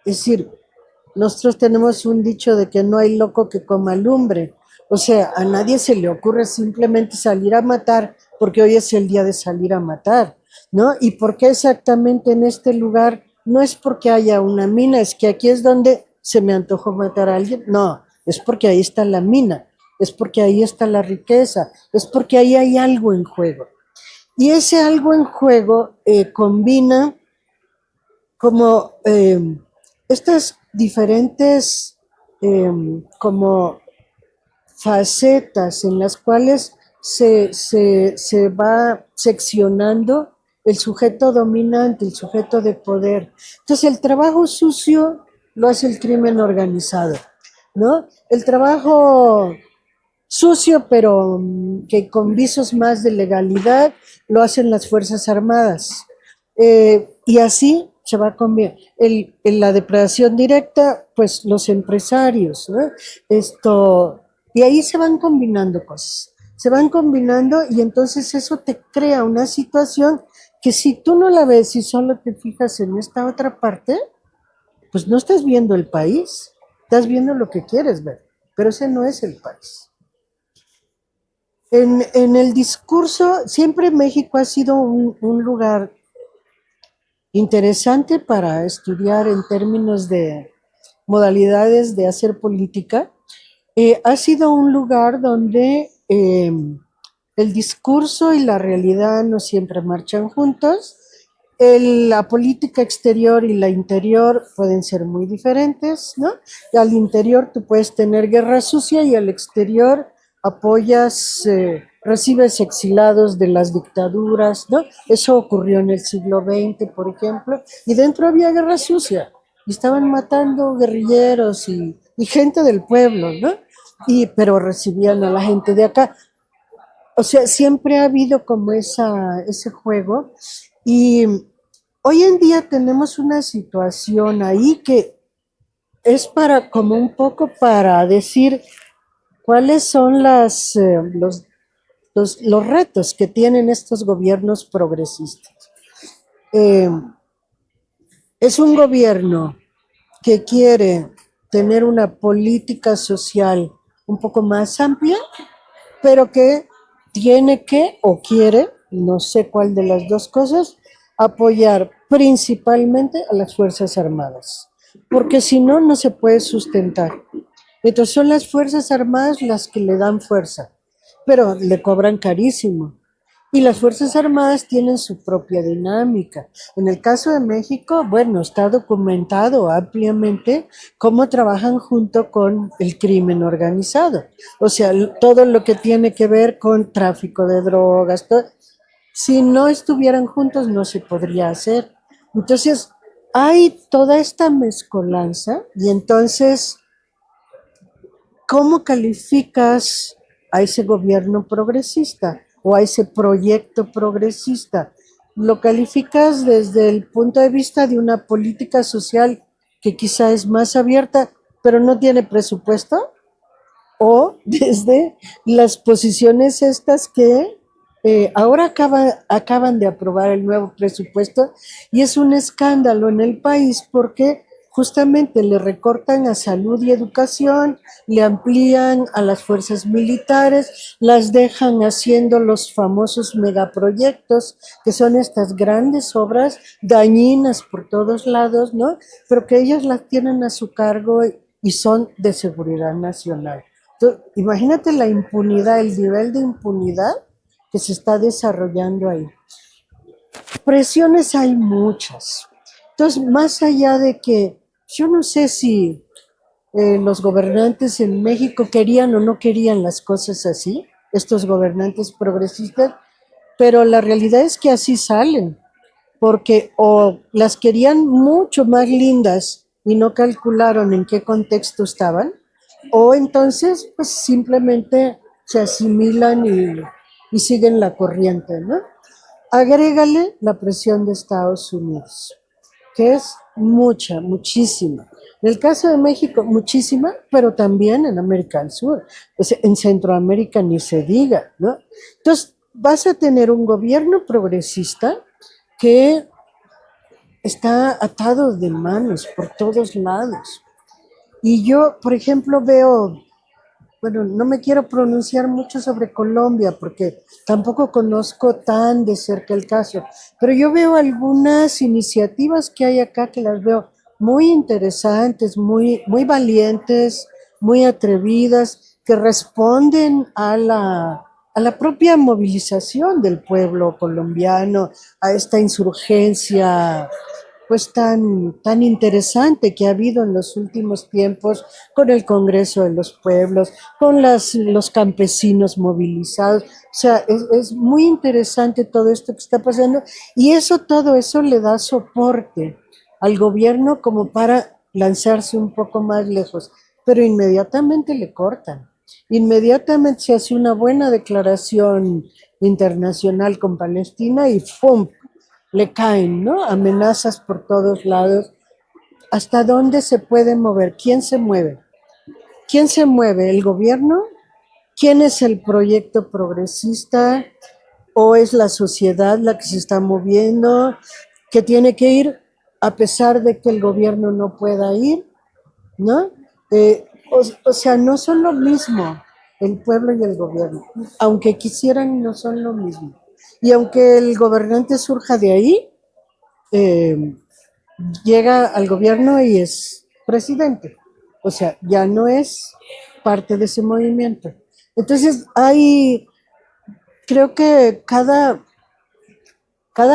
es decir, nosotros tenemos un dicho de que no hay loco que coma lumbre. O sea, a nadie se le ocurre simplemente salir a matar porque hoy es el día de salir a matar, ¿no? ¿Y por qué exactamente en este lugar? No es porque haya una mina, es que aquí es donde se me antojó matar a alguien. No, es porque ahí está la mina, es porque ahí está la riqueza, es porque ahí hay algo en juego. Y ese algo en juego combina como estas diferentes como facetas en las cuales se va seccionando el sujeto dominante, el sujeto de poder. Entonces el trabajo sucio lo hace el crimen organizado, ¿no? El trabajo sucio, pero que con visos más de legalidad, lo hacen las Fuerzas Armadas. Y así se va a comer. En la depredación directa, pues los empresarios, ¿no? Esto, y ahí se van combinando cosas. Se van combinando y entonces eso te crea una situación que si tú no la ves y solo te fijas en esta otra parte, pues no estás viendo el país, estás viendo lo que quieres ver, pero ese no es el país. En el discurso, siempre México ha sido un lugar interesante para estudiar en términos de modalidades de hacer política. Ha sido un lugar donde el discurso y la realidad no siempre marchan juntos. La política exterior y la interior pueden ser muy diferentes, ¿no? Al interior tú puedes tener guerra sucia y al exterior apoyas, recibes exilados de las dictaduras, ¿no? Eso ocurrió en el siglo XX, por ejemplo, y dentro había guerra sucia, y estaban matando guerrilleros y gente del pueblo, ¿no? Pero recibían a la gente de acá. O sea, siempre ha habido como ese juego y hoy en día tenemos una situación ahí que es para como un poco para decir cuáles son los retos que tienen estos gobiernos progresistas. Eh, es un gobierno que quiere tener una política social un poco más amplia, pero que tiene que o quiere, no sé cuál de las dos cosas, apoyar principalmente a las Fuerzas Armadas, porque si no, no se puede sustentar. Entonces son las Fuerzas Armadas las que le dan fuerza, pero le cobran carísimo. Y las Fuerzas Armadas tienen su propia dinámica. En el caso de México, bueno, está documentado ampliamente cómo trabajan junto con el crimen organizado. O sea, todo lo que tiene que ver con tráfico de drogas, todo, si no estuvieran juntos no se podría hacer. Entonces, hay toda esta mezcolanza y entonces, ¿cómo calificas a ese gobierno progresista o a ese proyecto progresista? ¿Lo calificas desde el punto de vista de una política social que quizá es más abierta, pero no tiene presupuesto? ¿O desde las posiciones estas que ahora acaban de aprobar el nuevo presupuesto y es un escándalo en el país porque justamente le recortan a salud y educación, le amplían a las fuerzas militares, las dejan haciendo los famosos megaproyectos, que son estas grandes obras dañinas por todos lados, ¿no? Pero que ellos las tienen a su cargo y son de seguridad nacional. Entonces, imagínate la impunidad, el nivel de impunidad que se está desarrollando ahí. Presiones hay muchas. Entonces, más allá de que yo no sé si los gobernantes en México querían o no querían las cosas así, estos gobernantes progresistas, pero la realidad es que así salen, porque o las querían mucho más lindas y no calcularon en qué contexto estaban, o entonces pues simplemente se asimilan y siguen la corriente, ¿no? Agrégale la presión de Estados Unidos, que es mucha, muchísima. En el caso de México, muchísima, pero también en América del Sur, pues en Centroamérica ni se diga, ¿no? Entonces, vas a tener un gobierno progresista que está atado de manos por todos lados. Y yo, por ejemplo, veo, bueno, no me quiero pronunciar mucho sobre Colombia porque tampoco conozco tan de cerca el caso, pero yo veo algunas iniciativas que hay acá que las veo muy interesantes, muy valientes, muy atrevidas, que responden a la propia movilización del pueblo colombiano, a esta insurgencia pues tan interesante que ha habido en los últimos tiempos con el Congreso de los Pueblos, con los campesinos movilizados. O sea, es muy interesante todo esto que está pasando y todo eso le da soporte al gobierno como para lanzarse un poco más lejos, pero inmediatamente le cortan. Inmediatamente se hace una buena declaración internacional con Palestina y ¡pum! Le caen, ¿no? Amenazas por todos lados. ¿Hasta dónde se puede mover? ¿Quién se mueve? ¿Quién se mueve? ¿El gobierno? ¿Quién es el proyecto progresista? ¿O es la sociedad la que se está moviendo? ¿Que tiene que ir a pesar de que el gobierno no pueda ir? ¿No? O sea, no son lo mismo el pueblo y el gobierno. Aunque quisieran, no son lo mismo. Y aunque el gobernante surja de ahí, eh, llega al gobierno y es presidente. O sea, ya no es parte de ese movimiento. Entonces, creo que cada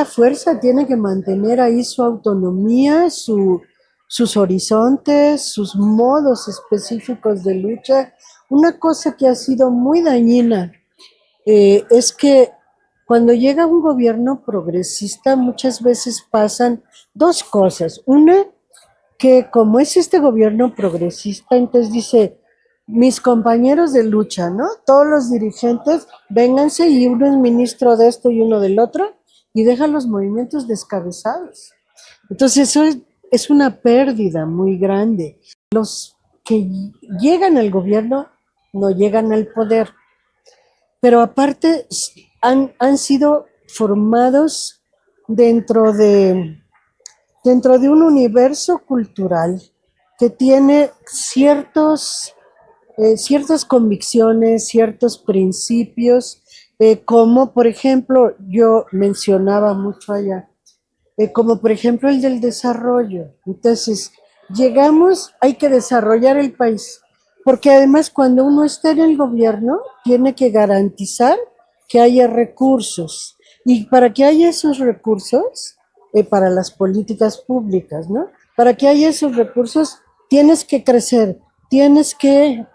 fuerza tiene que mantener ahí su autonomía, sus horizontes, sus modos específicos de lucha. Una cosa que ha sido muy dañina es que cuando llega un gobierno progresista muchas veces pasan dos cosas. Una, que como es este gobierno progresista, entonces dice, mis compañeros de lucha, ¿no? Todos los dirigentes, vénganse y uno es ministro de esto y uno del otro, y deja los movimientos descabezados. Entonces es una pérdida muy grande. Los que llegan al gobierno no llegan al poder, pero aparte han sido formados dentro de un universo cultural que tiene ciertas convicciones, ciertos principios, como por ejemplo, yo mencionaba mucho allá, como por ejemplo el del desarrollo. Entonces, llegamos, hay que desarrollar el país, porque además cuando uno está en el gobierno, tiene que garantizar que haya recursos. Y para que haya esos recursos, para las políticas públicas, ¿no? Para que haya esos recursos, tienes que crecer, tienes que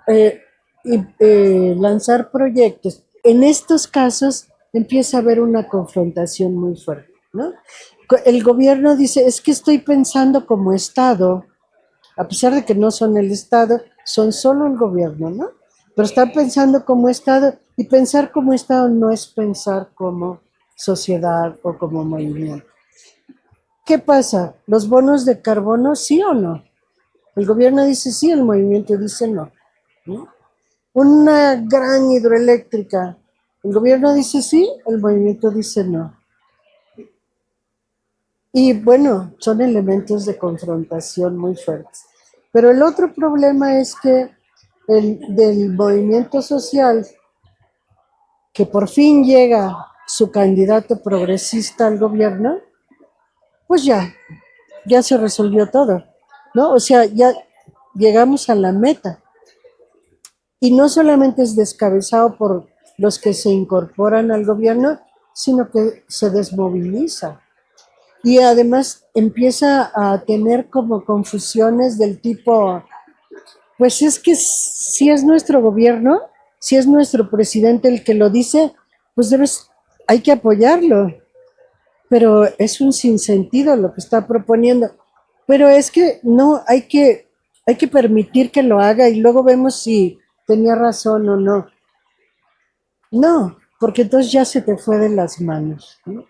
lanzar proyectos. En estos casos empieza a haber una confrontación muy fuerte, ¿no? El gobierno dice, es que estoy pensando como Estado, a pesar de que no son el Estado, son solo el gobierno, ¿no? Pero están pensando como Estado y pensar como Estado no es pensar como sociedad o como movimiento. ¿Qué pasa? ¿Los bonos de carbono sí o no? El gobierno dice sí, el movimiento dice no, ¿no? Una gran hidroeléctrica, el gobierno dice sí, el movimiento dice no. Y bueno, son elementos de confrontación muy fuertes. Pero el otro problema es que del movimiento social, que por fin llega su candidato progresista al gobierno, pues ya se resolvió todo, ¿no? O sea, ya llegamos a la meta. Y no solamente es descabezado por los que se incorporan al gobierno, sino que se desmoviliza. Y además empieza a tener como confusiones del tipo, pues es que si es nuestro gobierno, si es nuestro presidente el que lo dice, pues hay que apoyarlo, pero es un sinsentido lo que está proponiendo. Pero es que no, hay que permitir que lo haga y luego vemos si tenía razón o no. No, porque entonces ya se te fue de las manos, ¿no?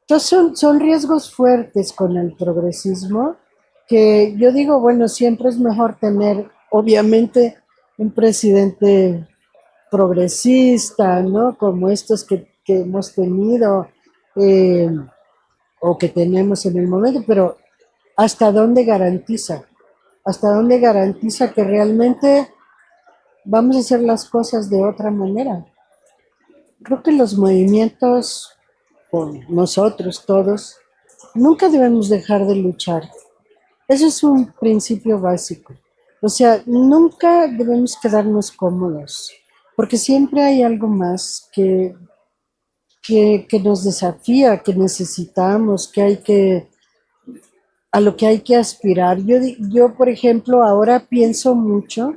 Entonces son riesgos fuertes con el progresismo que yo digo, bueno, siempre es mejor tener, obviamente, un presidente progresista, ¿no? Como estos que hemos tenido eh, o que tenemos en el momento, pero ¿hasta dónde garantiza? ¿Hasta dónde garantiza que realmente vamos a hacer las cosas de otra manera? Creo que los movimientos, por nosotros todos, nunca debemos dejar de luchar. Eso es un principio básico. O sea, nunca debemos quedarnos cómodos, porque siempre hay algo más que nos desafía, que necesitamos, que hay que a lo que hay que aspirar. Yo, por ejemplo, ahora pienso mucho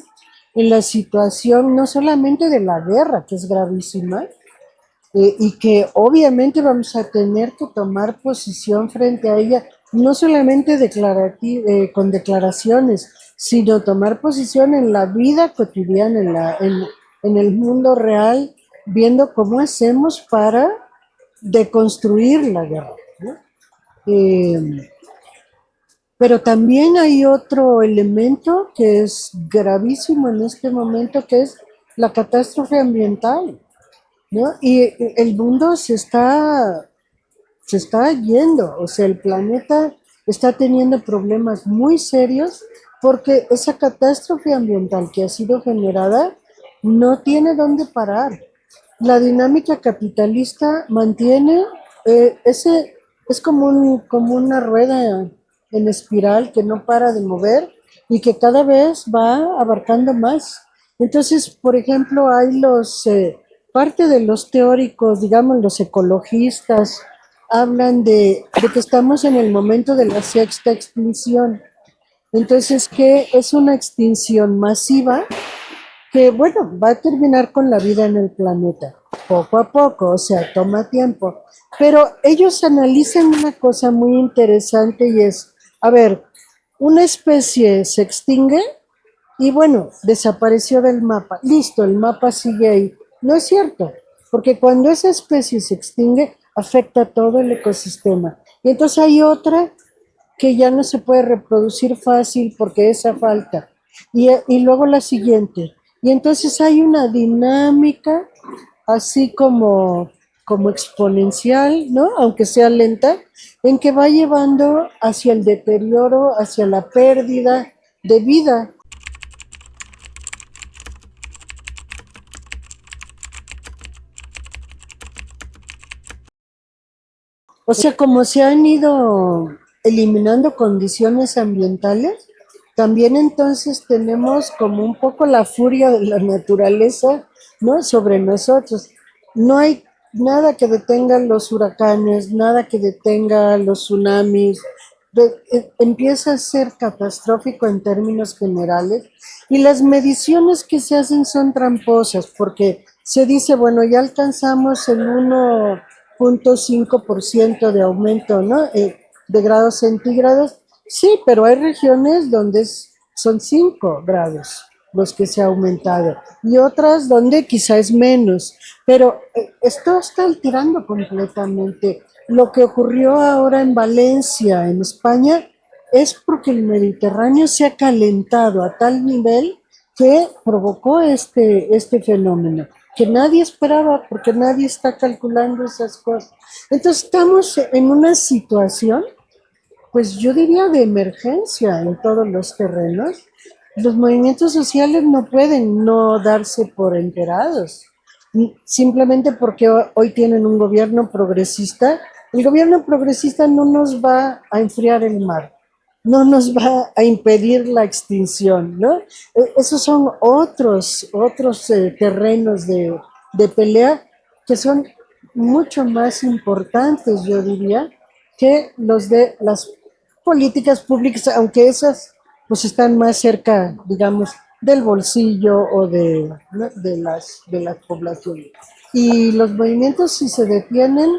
en la situación no solamente de la guerra, que es gravísima, y que obviamente vamos a tener que tomar posición frente a ella, no solamente con declaraciones, sino tomar posición en la vida cotidiana, en el mundo real, viendo cómo hacemos para deconstruir la guerra, ¿no? Eh, pero también hay otro elemento que es gravísimo en este momento, que es la catástrofe ambiental, ¿no? Y el mundo se está yendo, o sea, el planeta está teniendo problemas muy serios porque esa catástrofe ambiental que ha sido generada no tiene dónde parar. La dinámica capitalista mantiene ese, es como una rueda en espiral que no para de mover y que cada vez va abarcando más. Entonces, por ejemplo, hay parte de los teóricos, digamos, los ecologistas, hablan de que estamos en el momento de la sexta extinción. Entonces, que es una extinción masiva que, bueno, va a terminar con la vida en el planeta, poco a poco, o sea, toma tiempo. Pero ellos analizan una cosa muy interesante y es, a ver, una especie se extingue y bueno, desapareció del mapa. Listo, el mapa sigue ahí. No es cierto, porque cuando esa especie se extingue, afecta a todo el ecosistema. Y entonces hay otra que ya no se puede reproducir fácil porque esa falta. Y luego la siguiente. Y entonces hay una dinámica así como exponencial, ¿no? Aunque sea lenta, en que va llevando hacia el deterioro, hacia la pérdida de vida. O sea, como se han ido eliminando condiciones ambientales, también entonces tenemos como un poco la furia de la naturaleza, ¿no? Sobre nosotros. No hay nada que detenga los huracanes, nada que detenga los tsunamis. Empieza a ser catastrófico en términos generales y las mediciones que se hacen son tramposas porque se dice, bueno, ya alcanzamos el 1,5% de aumento, ¿no? De grados centígrados. Sí, pero hay regiones donde son 5 grados los que se ha aumentado y otras donde quizá es menos. Pero esto está alterando completamente. Lo que ocurrió ahora en Valencia, en España, es porque el Mediterráneo se ha calentado a tal nivel que provocó este fenómeno, que nadie esperaba porque nadie está calculando esas cosas. Entonces estamos en una situación, pues yo diría de emergencia en todos los terrenos. Los movimientos sociales no pueden no darse por enterados, simplemente porque hoy tienen un gobierno progresista. El gobierno progresista no nos va a enfriar el mar, no nos va a impedir la extinción, ¿no? Esos son otros terrenos de pelea que son mucho más importantes, yo diría, que los de las políticas públicas, aunque esas pues están más cerca, digamos, del bolsillo o ¿no? de las poblaciones. Y los movimientos, si se detienen,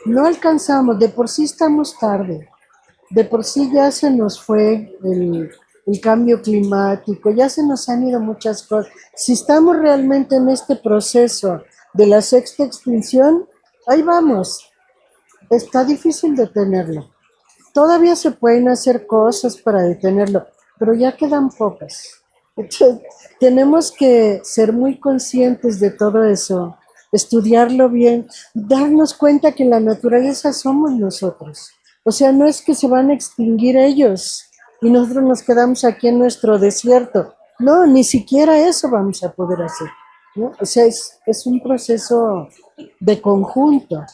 no alcanzamos, de por sí estamos tarde, de por sí ya se nos fue el cambio climático, ya se nos han ido muchas cosas. Si estamos realmente en este proceso de la sexta extinción, ahí vamos, está difícil detenerlo. Todavía se pueden hacer cosas para detenerlo, pero ya quedan pocas. Entonces, tenemos que ser muy conscientes de todo eso, estudiarlo bien, darnos cuenta que la naturaleza somos nosotros. O sea, no es que se van a extinguir ellos y nosotros nos quedamos aquí en nuestro desierto. No, ni siquiera eso vamos a poder hacer, ¿no? O sea, es un proceso de conjunto.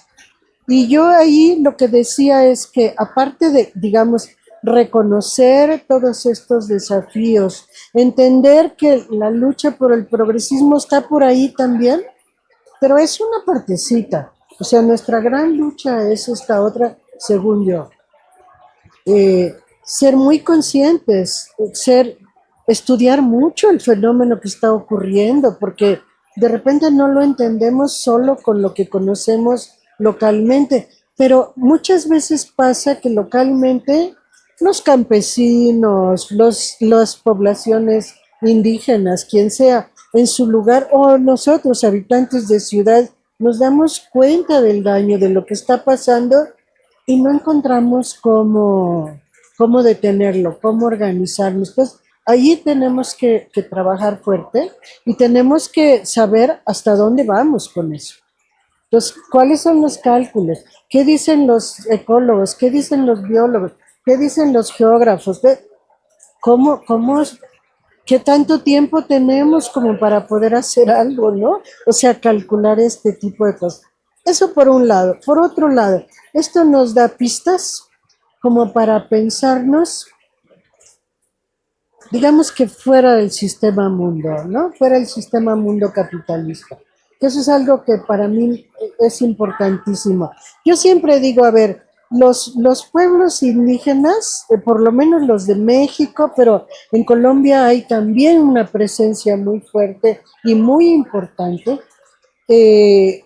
Y yo ahí lo que decía es que aparte de, digamos, reconocer todos estos desafíos, entender que la lucha por el progresismo está por ahí también, pero es una partecita. O sea, nuestra gran lucha es esta otra, según yo. ser muy conscientes, estudiar mucho el fenómeno que está ocurriendo, porque de repente no lo entendemos solo con lo que conocemos localmente, pero muchas veces pasa que localmente los campesinos, las poblaciones indígenas, quien sea, en su lugar, o nosotros, habitantes de ciudad, nos damos cuenta del daño, de lo que está pasando y no encontramos cómo detenerlo, cómo organizarnos. Pues allí tenemos que trabajar fuerte y tenemos que saber hasta dónde vamos con eso. Entonces, ¿cuáles son los cálculos? ¿Qué dicen los ecólogos? ¿Qué dicen los biólogos? ¿Qué dicen los geógrafos? ¿Cómo, qué tanto tiempo tenemos como para poder hacer algo, ¿no? O sea, calcular este tipo de cosas. Eso por un lado. Por otro lado, esto nos da pistas como para pensarnos, digamos que fuera del sistema mundo, ¿no? Fuera del sistema mundo capitalista. Que eso es algo que para mí es importantísimo. Yo siempre digo, a ver, los pueblos indígenas, por lo menos los de México, pero en Colombia hay también una presencia muy fuerte y muy importante, eh,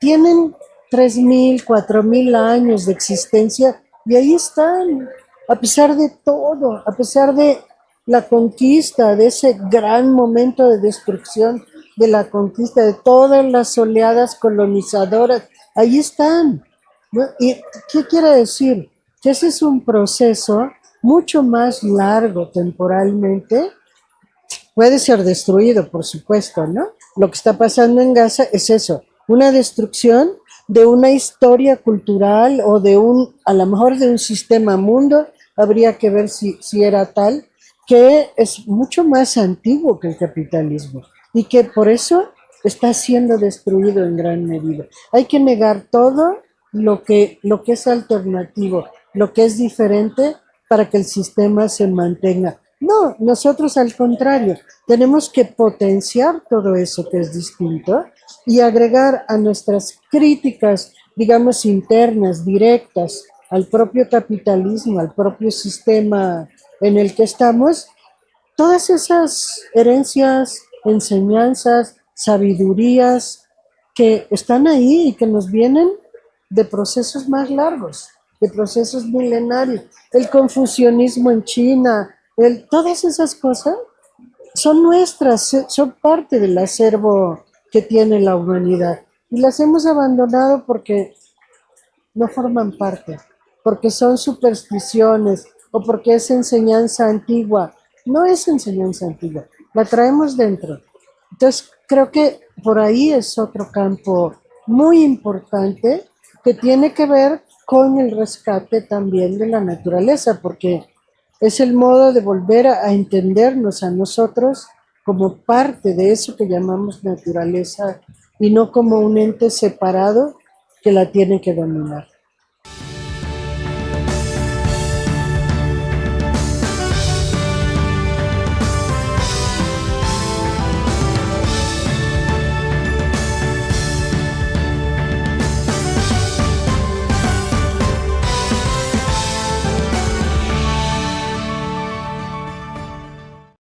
tienen 3.000, 4.000 años de existencia y ahí están, a pesar de todo, a pesar de la conquista, de ese gran momento de destrucción, de la conquista, de todas las oleadas colonizadoras, ahí están, ¿no? ¿Y qué quiere decir? Que ese es un proceso mucho más largo temporalmente. Puede ser destruido, por supuesto, ¿no? Lo que está pasando en Gaza es eso, una destrucción de una historia cultural o de a lo mejor de un sistema mundo, habría que ver si era tal, que es mucho más antiguo que el capitalismo y que por eso está siendo destruido en gran medida. Hay que negar todo lo que es alternativo, lo que es diferente para que el sistema se mantenga. No, nosotros al contrario, tenemos que potenciar todo eso que es distinto y agregar a nuestras críticas, digamos, internas, directas, al propio capitalismo, al propio sistema en el que estamos, todas esas herencias, enseñanzas, sabidurías que están ahí y que nos vienen de procesos más largos, de procesos milenarios. El confucianismo en China, todas esas cosas son nuestras, son parte del acervo que tiene la humanidad. Y las hemos abandonado porque no forman parte, porque son supersticiones o porque es enseñanza antigua. No es enseñanza antigua, la traemos dentro. Entonces, creo que por ahí es otro campo muy importante que tiene que ver con el rescate también de la naturaleza, porque es el modo de volver a entendernos a nosotros como parte de eso que llamamos naturaleza y no como un ente separado que la tiene que dominar.